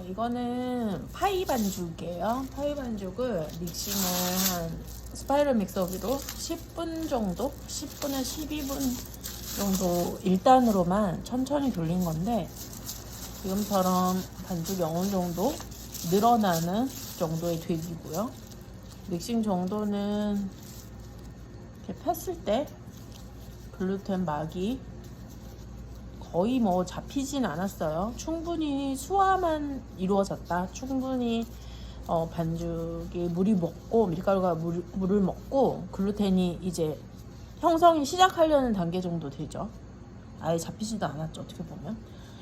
이거는 파이 반죽이에요. 파이 반죽을 믹싱을 한 스파이럴 믹서기로 10분 정도? 10분에서 12분 정도 1단으로만 천천히 돌린 건데, 지금처럼 반죽이 어느 정도 늘어나는 정도의 되기고요. 믹싱 정도는 이렇게 폈을 때 글루텐 막이 거의 뭐 잡히진 않았어요. 충분히 수화만 이루어졌다. 충분히 반죽이 물이 먹고 밀가루가 물을 먹고 글루텐이 이제 형성이 시작하려는 단계 정도 되죠. 아예 잡히지도 않았죠. 어떻게 보면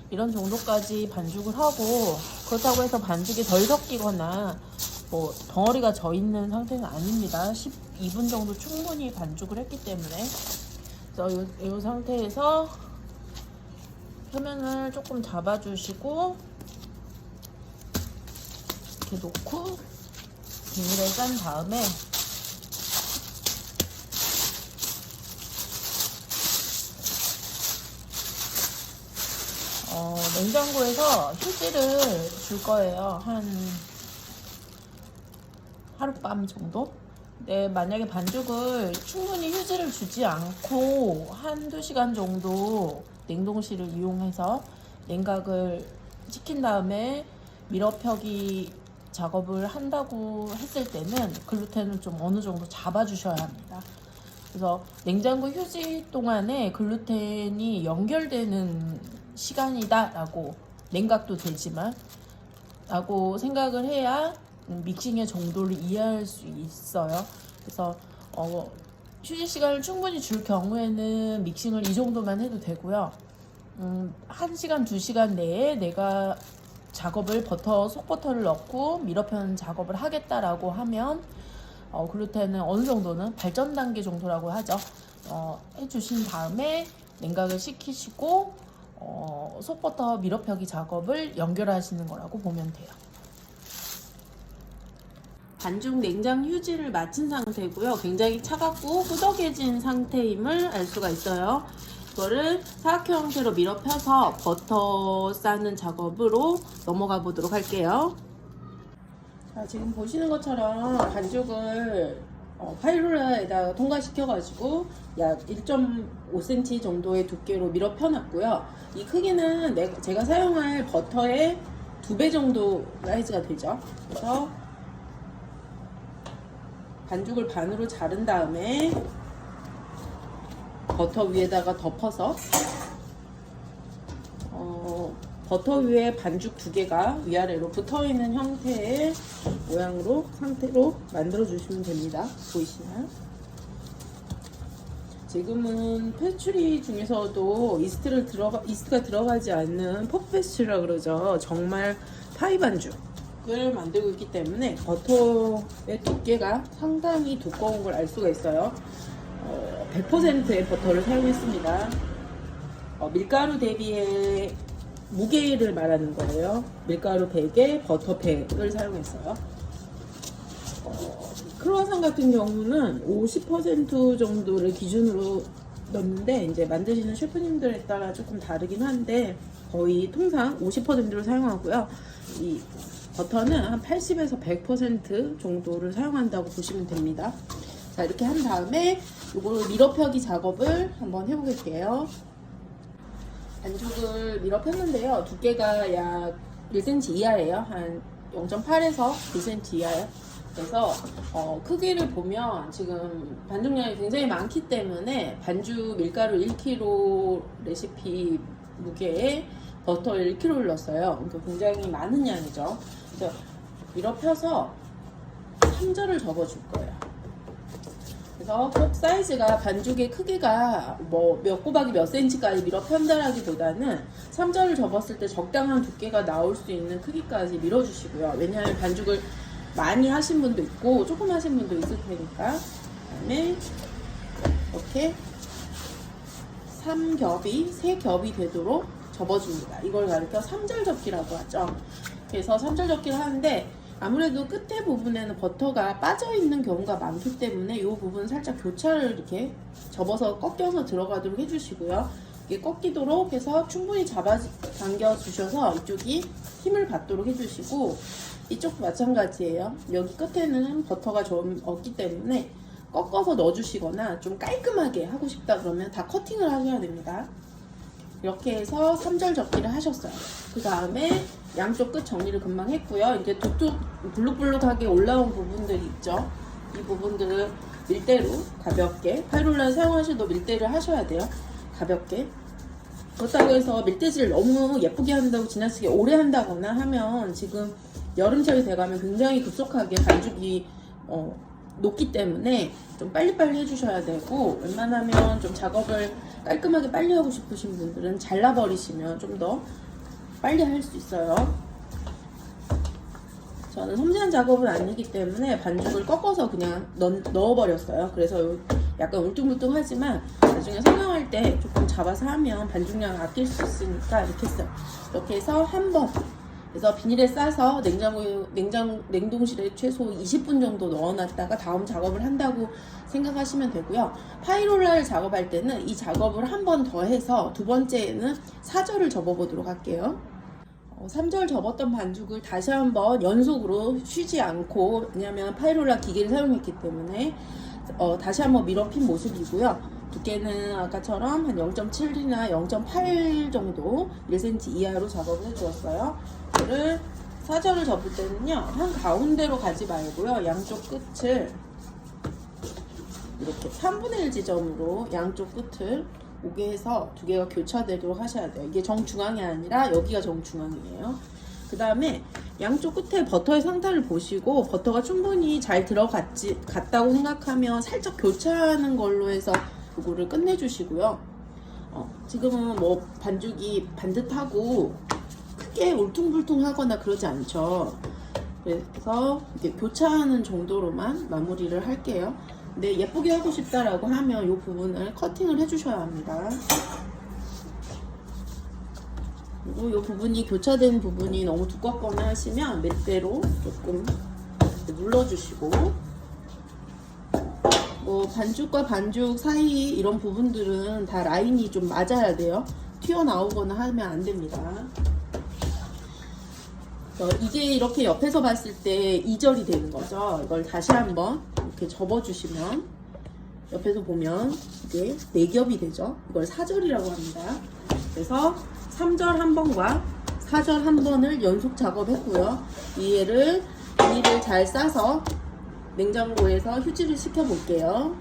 이런 정도까지 반죽을 하고, 그렇다고 해서 반죽이 덜 섞이거나 뭐 덩어리가 져 있는 상태는 아닙니다. 12분 정도 충분히 반죽을 했기 때문에. 그래서 이 상태에서 표면을 조금 잡아주시고 이렇게 놓고 비닐에 싼 다음에 냉장고에서 휴지를 줄 거예요. 한 하룻밤 정도? 네, 만약에 반죽을 충분히 휴지를 주지 않고 한두 시간 정도 냉동실을 이용해서 냉각을 시킨 다음에 밀어펴기 작업을 한다고 했을 때는 글루텐을 좀 어느 정도 잡아주셔야 합니다. 그래서 냉장고 휴지 동안에 글루텐이 연결되는 시간이다 라고, 냉각도 되지만 라고 생각을 해야 믹싱의 정도를 이해할 수 있어요. 그래서 휴지 시간을 충분히 줄 경우에는 믹싱을 이 정도만 해도 되고요. 1시간, 2시간 내에 내가 작업을 속버터를 넣고 밀어펴는 작업을 하겠다라고 하면 글루텐은 어느 정도는 발전 단계 정도라고 하죠. 해주신 다음에 냉각을 시키시고 속버터 밀어펴기 작업을 연결하시는 거라고 보면 돼요. 반죽 냉장 휴지를 마친 상태고요. 굉장히 차갑고 꾸덕해진 상태임을 알 수가 있어요. 이거를 사각형 형태로 밀어펴서 버터 싸는 작업으로 넘어가 보도록 할게요. 자, 지금 보시는 것처럼 반죽을 파이롤라에다가 통과시켜가지고 약 1.5cm 정도의 두께로 밀어펴 놨고요. 이 크기는 제가 사용할 버터의 2배 정도 사이즈가 되죠. 그래서 반죽을 반으로 자른 다음에 버터 위에다가 덮어서 버터 위에 반죽 2개가 위아래로 붙어있는 형태의 상태로 만들어 주시면 됩니다. 보이시나요? 지금은 페스츄리 중에서도 이스트가 들어가지 않는 퍽페스츄리라 그러죠. 정말 파이 반죽을 만들고 있기 때문에 버터의 두께가 상당히 두꺼운 걸 알 수가 있어요. 100%의 버터를 사용했습니다. 밀가루 대비의 무게를 말하는 거예요. 밀가루 100에 버터 100을 사용했어요. 크루아상 같은 경우는 50% 정도를 기준으로 넣는데, 이제 만드시는 셰프님들에 따라 조금 다르긴 한데 거의 통상 50%를 사용하고요. 이 버터는 한 80에서 100% 정도를 사용한다고 보시면 됩니다. 자, 이렇게 한 다음에 이거를 밀어펴기 작업을 한번 해보겠게요. 반죽을 밀어폈는데요. 두께가 약 1cm 이하예요. 한 0.8에서 1cm 이하예요. 그래서 크기를 보면 지금 반죽량이 굉장히 많기 때문에 반죽 밀가루 1kg 레시피 무게에 버터 1kg를 넣었어요. 그러니까 굉장히 많은 양이죠. 그래서 밀어펴서 3절을 접어줄 거예요. 그래서 꼭 사이즈가, 반죽의 크기가 뭐 몇 꼬박이 몇 cm까지 밀어편다라기보다는 3절을 접었을 때 적당한 두께가 나올 수 있는 크기까지 밀어주시고요. 왜냐하면 반죽을 많이 하신 분도 있고 조금 하신 분도 있을 테니까. 그다음에 이렇게 3겹이 되도록 접어줍니다. 이걸 가리켜 3절 접기라고 하죠. 그래서 3절 접기를 하는데 아무래도 끝에 부분에는 버터가 빠져있는 경우가 많기 때문에 이 부분 살짝 교차를 이렇게 접어서 꺾여서 들어가도록 해주시고요. 이게 꺾이도록 해서 충분히 잡아 당겨 주셔서 이쪽이 힘을 받도록 해주시고, 이쪽도 마찬가지예요. 여기 끝에는 버터가 좀 없기 때문에 꺾어서 넣어주시거나 좀 깔끔하게 하고 싶다 그러면 다 커팅을 하셔야 됩니다. 이렇게 해서 3절 접기를 하셨어요. 그 다음에 양쪽 끝 정리를 금방 했고요. 이제 툭툭 블룩블룩하게 올라온 부분들이 있죠. 이 부분들을 밀대로 가볍게, 파이롤라 사용하셔도 밀대를 하셔야 돼요. 가볍게. 그렇다고 해서 밀대질을 너무 예쁘게 한다고 지나치게 오래 한다거나 하면 지금 여름철이 돼가면 굉장히 급속하게 반죽이 녹기 때문에 좀 빨리빨리 해주셔야 되고, 웬만하면 좀 작업을 깔끔하게 빨리 하고 싶으신 분들은 잘라버리시면 좀 더 빨리 할 수 있어요. 저는 섬세한 작업은 아니기 때문에 반죽을 꺾어서 그냥 넣어버렸어요. 그래서 약간 울퉁불퉁하지만 나중에 성형할 때 조금 잡아서 하면 반죽량을 아낄 수 있으니까 이렇게 했어요. 이렇게 해서 한 번, 그래서 비닐에 싸서 냉동실에 최소 20분 정도 넣어놨다가 다음 작업을 한다고 생각하시면 되고요. 파이롤라를 작업할 때는 이 작업을 한 번 더 해서 두 번째는 4절을 접어보도록 할게요. 3절 접었던 반죽을 다시 한번 연속으로 쉬지 않고, 왜냐면 파이롤라 기계를 사용했기 때문에 다시 한번 밀어핀 모습이고요. 두께는 아까처럼 한 0.7이나 0.8 정도 1cm 이하로 작업을 해주었어요. 이거를 4절을 접을 때는요, 한 가운데로 가지 말고요, 양쪽 끝을 이렇게 3분의 1 지점으로 양쪽 끝을 오게 해서 두 개가 교차되도록 하셔야 돼요. 이게 정중앙이 아니라 여기가 정중앙이에요. 그 다음에 양쪽 끝에 버터의 상태를 보시고, 버터가 충분히 잘 들어갔다고 생각하면 살짝 교차하는 걸로 해서 이거를 끝내주시고요. 지금은 뭐 반죽이 반듯하고 크게 울퉁불퉁하거나 그러지 않죠. 그래서 이렇게 교차하는 정도로만 마무리를 할게요. 근데 예쁘게 하고 싶다라고 하면 이 부분을 커팅을 해주셔야 합니다. 그리고 이 부분이 교차된 부분이 너무 두껍거나 하시면 밀대로 조금 눌러주시고, 뭐 반죽과 반죽 사이 이런 부분들은 다 라인이 좀 맞아야 돼요. 튀어나오거나 하면 안 됩니다. 이게 이렇게 옆에서 봤을 때 2절이 되는 거죠. 이걸 다시 한번 이렇게 접어주시면 옆에서 보면 이게 4겹이 되죠. 이걸 4절이라고 합니다. 그래서 3절 한 번과 4절 한 번을 연속 작업했고요. 이해를 비닐을 잘 싸서 냉장고에서 휴지를 시켜 볼게요.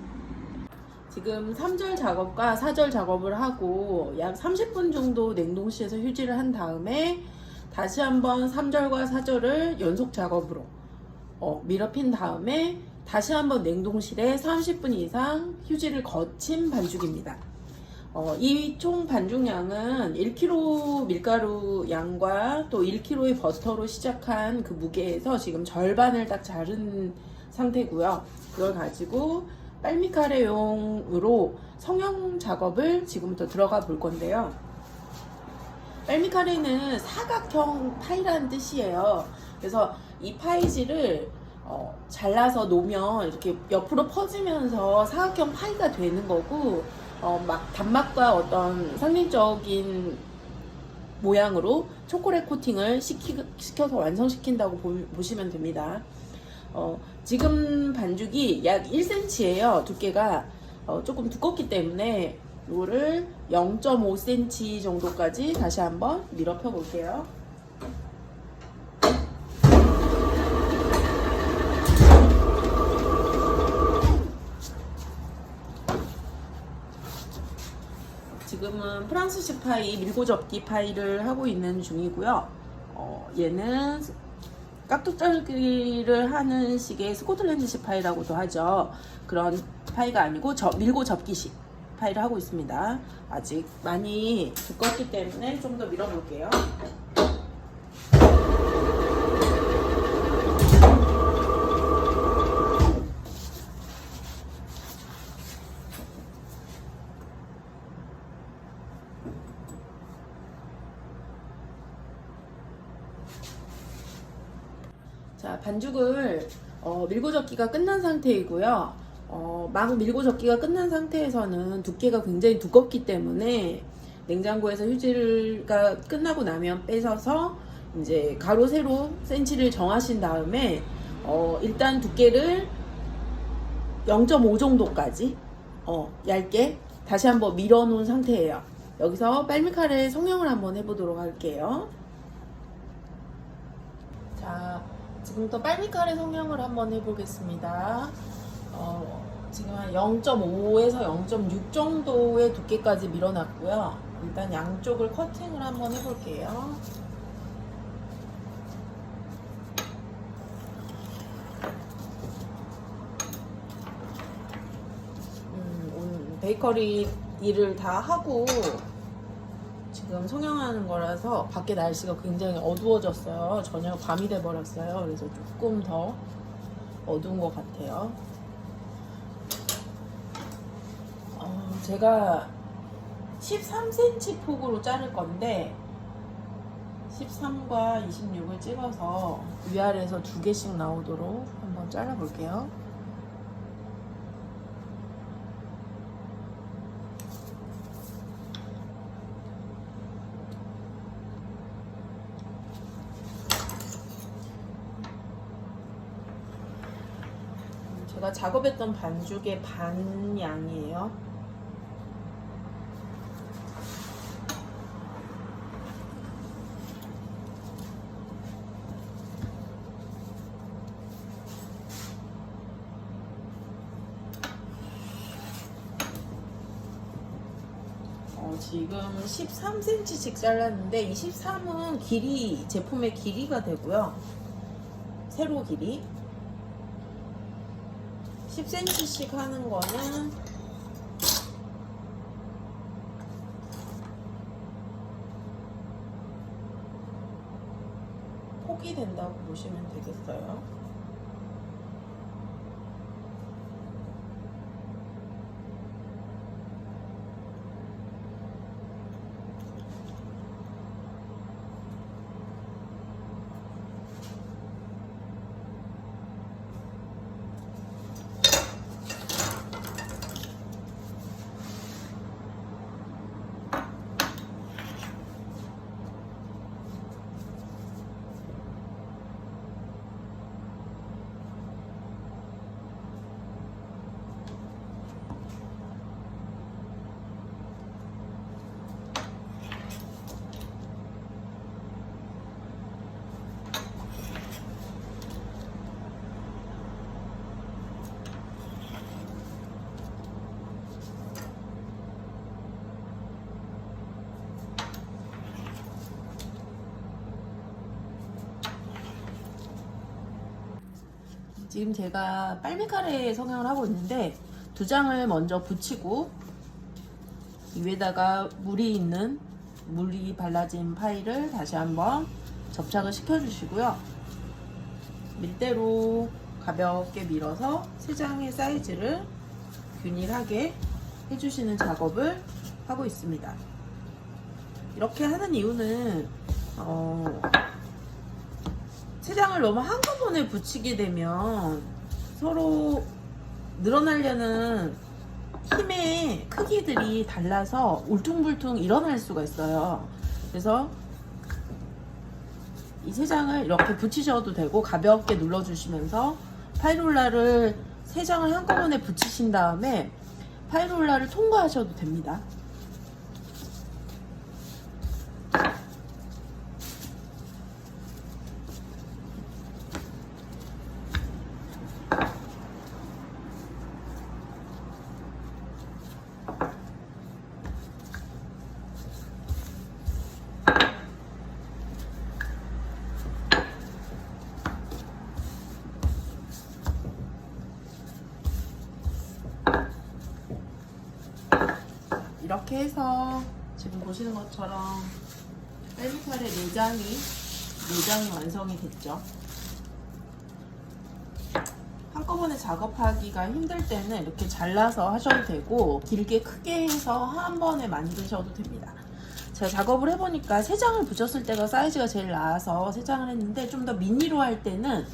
지금 3절 작업과 4절 작업을 하고 약 30분 정도 냉동실에서 휴지를 한 다음에 다시 한번 3절과 4절을 연속 작업으로 밀어핀 다음에 다시 한번 냉동실에 30분 이상 휴지를 거친 반죽입니다. 이 총 반죽량은 1kg 밀가루 양과 또 1kg의 버터로 시작한 그 무게에서 지금 절반을 딱 자른 상태고요. 그걸 가지고 빨미카레용으로 성형 작업을 지금부터 들어가 볼 건데요. 빨미카레는 사각형 파이라는 뜻이에요. 그래서 이 파이지를 잘라서 놓으면 이렇게 옆으로 퍼지면서 사각형 파이가 되는 거고, 막 단맛과 어떤 상징적인 모양으로 초콜릿 코팅을 시켜서 완성시킨다고 보시면 됩니다. 지금 반죽이 약 1cm예요. 두께가 조금 두껍기 때문에 이거를 0.5cm 정도까지 다시 한번 밀어 펴 볼게요. 지금은 프랑스식 파이, 밀고 접기 파이를 하고 있는 중이고요. 얘는 깍둑썰기를 하는 식의 스코틀랜드식 파이라고도 하죠. 그런 파이가 아니고 밀고 접기식 파이를 하고 있습니다. 아직 많이 두껍기 때문에 좀 더 밀어볼게요. 자, 반죽을 밀고 접기가 끝난 상태이고요. 막 밀고 접기가 끝난 상태에서는 두께가 굉장히 두껍기 때문에 냉장고에서 휴지가 끝나고 나면 빼셔서 이제 가로 세로 센치를 정하신 다음에 일단 두께를 0.5 정도까지 얇게 다시 한번 밀어 놓은 상태예요. 여기서 빨미칼의 성형을 한번 해보도록 할게요. 자, 지금부터 빨미칼의 성형을 한번 해보겠습니다. 지금 한 0.5에서 0.6 정도의 두께까지 밀어놨고요. 일단 양쪽을 커팅을 한번 해볼게요. 오늘 베이커리 일을 다 하고 지금 성형하는 거라서 밖에 날씨가 굉장히 어두워졌어요. 저녁 밤이 돼버렸어요. 그래서 조금 더 어두운 것 같아요. 제가 13cm 폭으로 자를 건데 13과 26을 찍어서 위아래에서 2개씩 나오도록 한번 잘라 볼게요. 제가 작업했던 반죽의 반 양이에요. 지금 13cm씩 잘랐는데 이 13은 길이, 제품의 길이가 되고요. 세로 길이 10cm씩 하는 거는 폭이 된다고 보시면 되겠어요. 지금 제가 빨미카레 성형을 하고 있는데 2장을 먼저 붙이고 위에다가 물이 발라진 파일을 다시 한번 접착을 시켜주시고요. 밀대로 가볍게 밀어서 3장의 사이즈를 균일하게 해주시는 작업을 하고 있습니다. 이렇게 하는 이유는 3장을 너무 한꺼번에 붙이게 되면 서로 늘어나려는 힘의 크기들이 달라서 울퉁불퉁 일어날 수가 있어요. 그래서 이 3장을 이렇게 붙이셔도 되고 가볍게 눌러주시면서 파이롤라를 3장을 한꺼번에 붙이신 다음에 파이롤라를 통과하셔도 됩니다. 이렇게 해서 지금 보시는 것처럼 빨미칼의 4장이 완성이 됐죠. 한꺼번에 작업하기가 힘들 때는 이렇게 잘라서 하셔도 되고 길게 크게 해서 한 번에 만드셔도 됩니다. 제가 작업을 해보니까 3장을 붙였을 때가 사이즈가 제일 나아서 3장을 했는데 좀 더 미니로 할 때는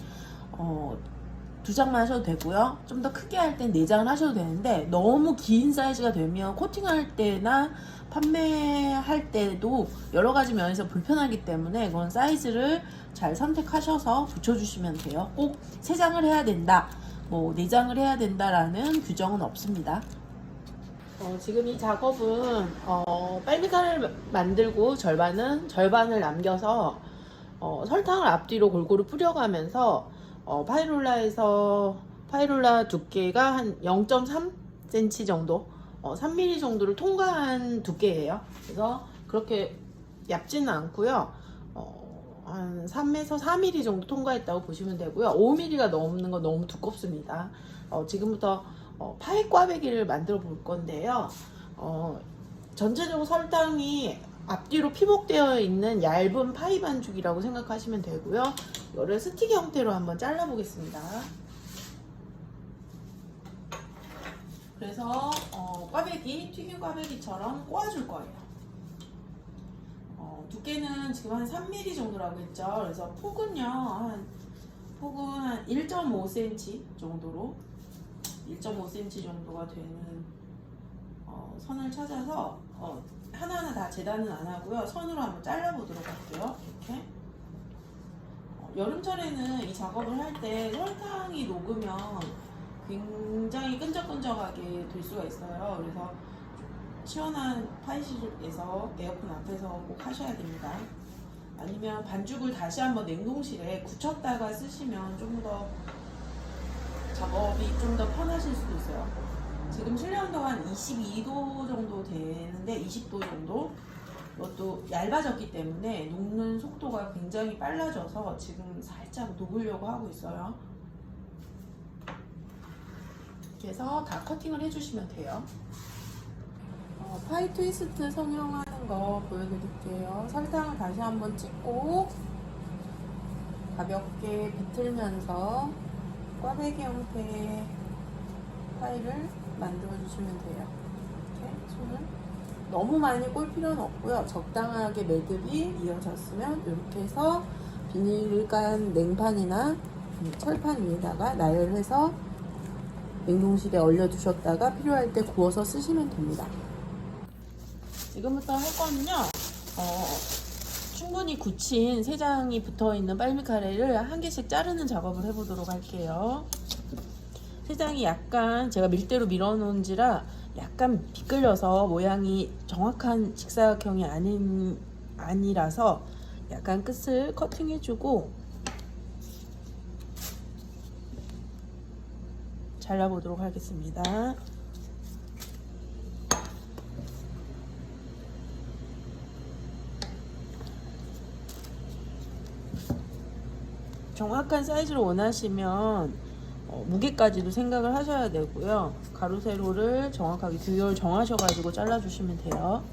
2장만 하셔도 되고요. 좀 더 크게 할 땐 4장을 하셔도 되는데 너무 긴 사이즈가 되면 코팅할 때나 판매할 때도 여러 가지 면에서 불편하기 때문에 그건 사이즈를 잘 선택하셔서 붙여주시면 돼요. 꼭 3장을 해야 된다, 뭐 4장을 해야 된다라는 규정은 없습니다. 지금 이 작업은 빨미카를 만들고 절반을 남겨서 설탕을 앞뒤로 골고루 뿌려가면서 파이룰라 두께가 한 0.3cm 정도, 3mm 정도를 통과한 두께예요. 그래서 그렇게 얇지는 않고요. 한 3에서 4mm 정도 통과했다고 보시면 되고요. 5mm가 넘는 건 너무 두껍습니다. 지금부터 파이 꽈배기를 만들어 볼 건데요. 전체적으로 설탕이 앞뒤로 피복되어 있는 얇은 파이 반죽이라고 생각하시면 되고요. 이거를 스틱 형태로 한번 잘라 보겠습니다. 그래서 꽈배기, 튀김 꽈배기처럼 꼬아줄 거예요. 두께는 지금 한 3mm 정도라고 했죠. 그래서 폭은 한 1.5cm 정도로 1.5cm 정도가 되는 선을 찾아서 하나하나 다 재단은 안 하고요. 선으로 한번 잘라 보도록 할게요. 이렇게. 여름철에는 이 작업을 할 때 설탕이 녹으면 굉장히 끈적끈적하게 될 수가 있어요. 그래서 시원한 파이실에서 에어컨 앞에서 꼭 하셔야 됩니다. 아니면 반죽을 다시 한번 냉동실에 굳혔다가 쓰시면 좀 더 작업이 좀 더 편하실 수도 있어요. 지금 실내 온도가 한 22도 정도 되는데 20도 정도, 이것도 얇아졌기 때문에 녹는 속도가 굉장히 빨라져서 지금 살짝 녹으려고 하고 있어요. 그래서 다 커팅을 해주시면 돼요. 파이 트위스트 성형하는 거 보여드릴게요. 설탕을 다시 한번 찍고 가볍게 비틀면서 꽈배기 형태의 파이를 만들어 주시면 돼요. 이렇게 손을 너무 많이 꼴 필요는 없고요. 적당하게 매듭이 이어졌으면 이렇게 해서 비닐을 깐 냉판이나 철판 위에다가 나열해서 냉동실에 얼려 두셨다가 필요할 때 구워서 쓰시면 됩니다. 지금부터 할 거는요, 충분히 굳힌 3장이 붙어있는 빨미카레를 한 개씩 자르는 작업을 해보도록 할게요. 3장이 약간 제가 밀대로 밀어놓은지라 약간 비끌려서 모양이 정확한 직사각형이 아니라서 약간 끝을 커팅해주고 잘라보도록 하겠습니다. 정확한 사이즈를 원하시면 무게까지도 생각을 하셔야 되고요. 가로 세로를 정확하게 규격을 정하셔가지고 잘라주시면 돼요.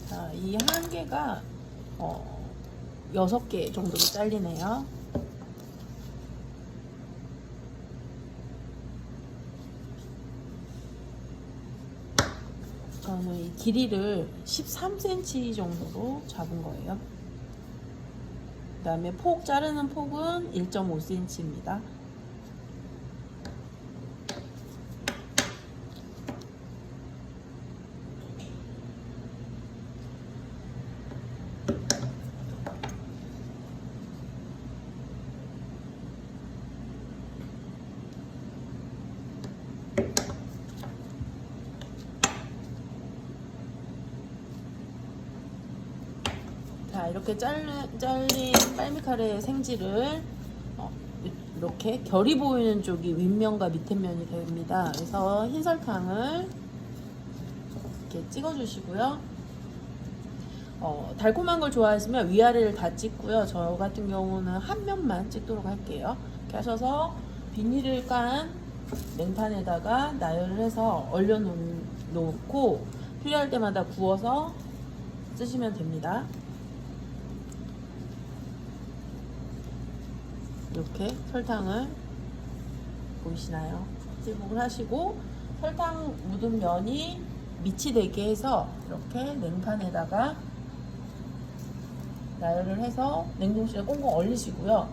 자, 이 한 개가 6개 정도로 잘리네요. 저는 이 길이를 13cm 정도로 잡은 거예요. 그 다음에 자르는 폭은 1.5cm입니다. 자, 이렇게 잘린 빨미카레 생지를 이렇게 결이 보이는 쪽이 윗면과 밑면이 됩니다. 그래서 흰 설탕을 이렇게 찍어주시고요. 달콤한 걸 좋아하시면 위아래를 다 찍고요. 저 같은 경우는 한 면만 찍도록 할게요. 이렇게 하셔서 비닐을 깐 냉판에다가 나열을 해서 얼려놓고 필요할 때마다 구워서 쓰시면 됩니다. 이렇게 설탕을 보이시나요? 찌복을 하시고 설탕 묻은 면이 밑이 되게 해서 이렇게 냉판에다가 나열을 해서 냉동실에 꽁꽁 얼리시고요.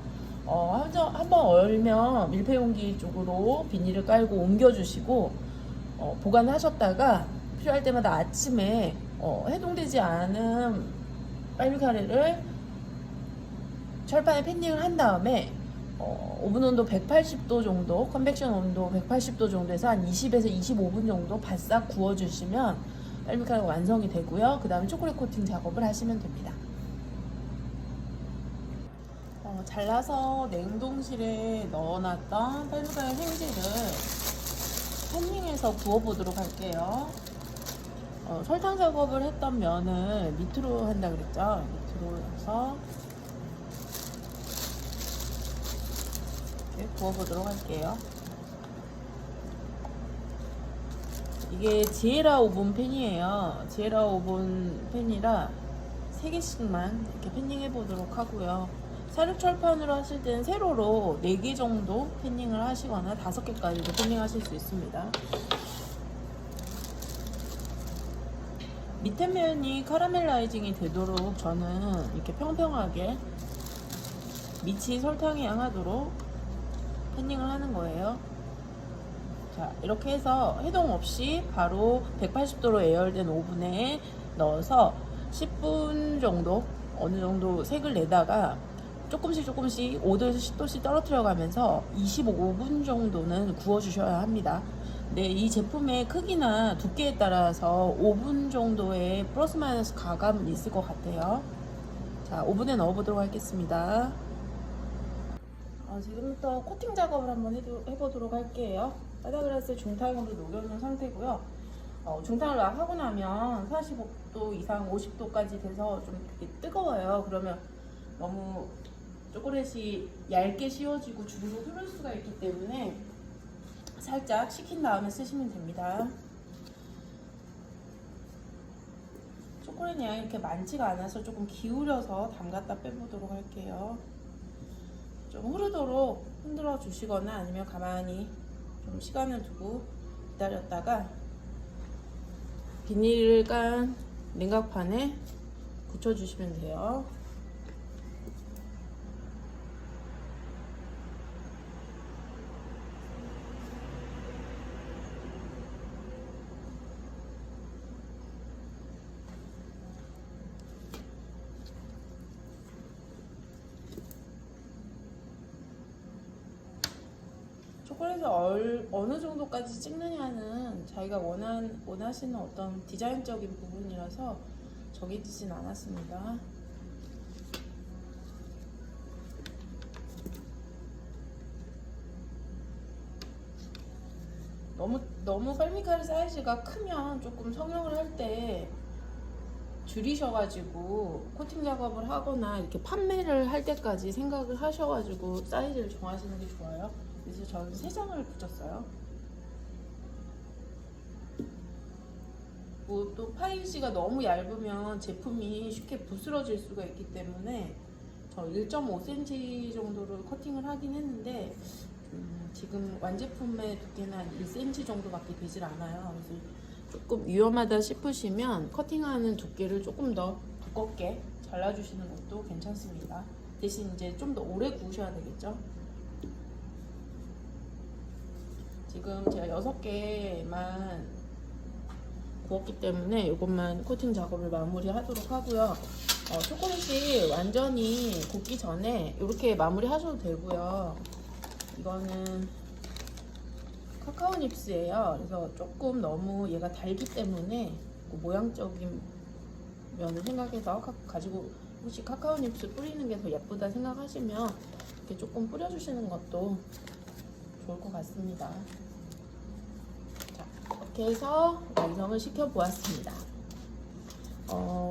한번 얼면 밀폐용기 쪽으로 비닐을 깔고 옮겨주시고 보관하셨다가 필요할 때마다 아침에 해동되지 않은 빨미카레를 철판에 팬닝을 한 다음에 오븐 온도 180도 정도, 컨벡션 온도 180도 정도에서 한 20에서 25분 정도 바싹 구워주시면 빨미카레가 완성이 되고요. 그 다음에 초콜릿 코팅 작업을 하시면 됩니다. 잘라서 냉동실에 넣어놨던 빨미카레 생지를 팬닝해서 구워보도록 할게요. 설탕 작업을 했던 면을 밑으로 한다 그랬죠? 밑으로 해서 이렇게 구워보도록 할게요. 이게 지에라 오븐 팬이에요. 지에라 오븐 팬이라 3개씩만 이렇게 팬닝해 보도록 하고요. 사육철판으로 하실 때는 세로로 4개 정도 팬닝을 하시거나 5개까지도 팬닝 하실 수 있습니다. 밑에 면이 카라멜라이징이 되도록 저는 이렇게 평평하게 밑이 설탕이 향하도록 팬닝을 하는 거예요. 자, 이렇게 해서 해동 없이 바로 180도로 예열된 오븐에 넣어서 10분 정도 어느 정도 색을 내다가 조금씩 5도에서 10도씩 떨어뜨려 가면서 25분 정도는 구워 주셔야 합니다. 네, 이 제품의 크기나 두께에 따라서 5분 정도의 플러스 마이너스 가감은 있을 것 같아요. 자, 오븐에 넣어 보도록 하겠습니다. 지금부터 코팅 작업을 한번 해보도록 할게요. 바다그라스 중탕으로 녹여놓은 상태고요. 중탕을 하고 나면 45도 이상 50도까지 돼서 좀 되게 뜨거워요. 그러면 너무 초콜릿이 얇게 씌워지고 줄로 흐를 수가 있기 때문에 살짝 식힌 다음에 쓰시면 됩니다. 초콜릿 양이 이렇게 많지가 않아서 조금 기울여서 담갔다 빼보도록 할게요. 좀 흐르도록 흔들어 주시거나 아니면 가만히 좀 시간을 두고 기다렸다가 비닐을 깐 냉각판에 붙여주시면 돼요. 초콜릿을 어느 정도까지 찍느냐는 자기가 원하시는 어떤 디자인적인 부분이라서 정해지진 않았습니다. 너무 빨미카레 사이즈가 크면 조금 성형을 할 때 줄이셔가지고 코팅 작업을 하거나 이렇게 판매를 할 때까지 생각을 하셔가지고 사이즈를 정하시는 게 좋아요. 그래서 저는 3장을 붙였어요. 또 파이지가 너무 얇으면 제품이 쉽게 부스러질 수가 있기 때문에 저 1.5cm 정도를 커팅을 하긴 했는데 지금 완제품의 두께는 한 1cm 정도밖에 되질 않아요. 그래서 조금 위험하다 싶으시면 커팅하는 두께를 조금 더 두껍게 잘라주시는 것도 괜찮습니다. 대신 이제 좀 더 오래 구우셔야 되겠죠. 지금 제가 6개만 구웠기 때문에 이것만 코팅 작업을 마무리 하도록 하고요. 초콜릿이 완전히 굽기 전에 이렇게 마무리 하셔도 되고요. 이거는 카카오 닙스예요. 그래서 조금 너무 얘가 달기 때문에 그 모양적인 면을 생각해서 가지고 혹시 카카오 닙스 뿌리는 게 더 예쁘다 생각하시면 이렇게 조금 뿌려주시는 것도 좋을 것 같습니다. 자, 이렇게 해서 완성을 시켜 보았습니다.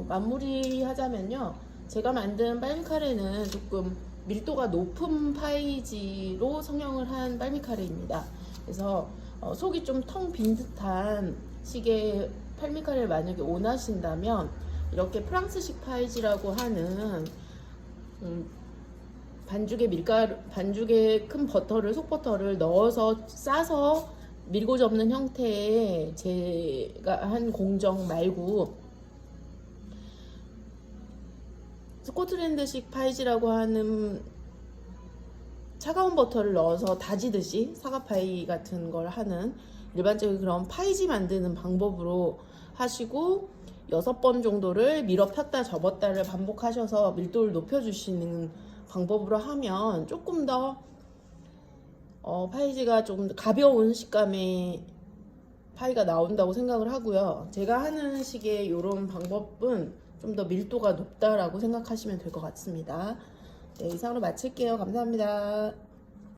마무리 하자면요, 제가 만든 빨미카레는 조금 밀도가 높은 파이지로 성형을 한 빨미카레입니다. 그래서 속이 좀 텅 빈 듯한 식의 팔미카레를 만약에 원하신다면 이렇게 프랑스식 파이지라고 하는 반죽에 큰 버터를, 속버터를 넣어서 싸서 밀고 접는 형태의 제가 한 공정 말고 스코틀랜드식 파이지라고 하는 차가운 버터를 넣어서 다지듯이 사과파이 같은 걸 하는 일반적인 그런 파이지 만드는 방법으로 하시고 6번 정도를 밀어 폈다 접었다를 반복하셔서 밀도를 높여주시는 방법으로 하면 조금 더 파이지가 좀 가벼운 식감의 파이가 나온다고 생각을 하고요. 제가 하는 식의 이런 방법은 좀 더 밀도가 높다라고 생각하시면 될 것 같습니다. 네, 이상으로 마칠게요. 감사합니다.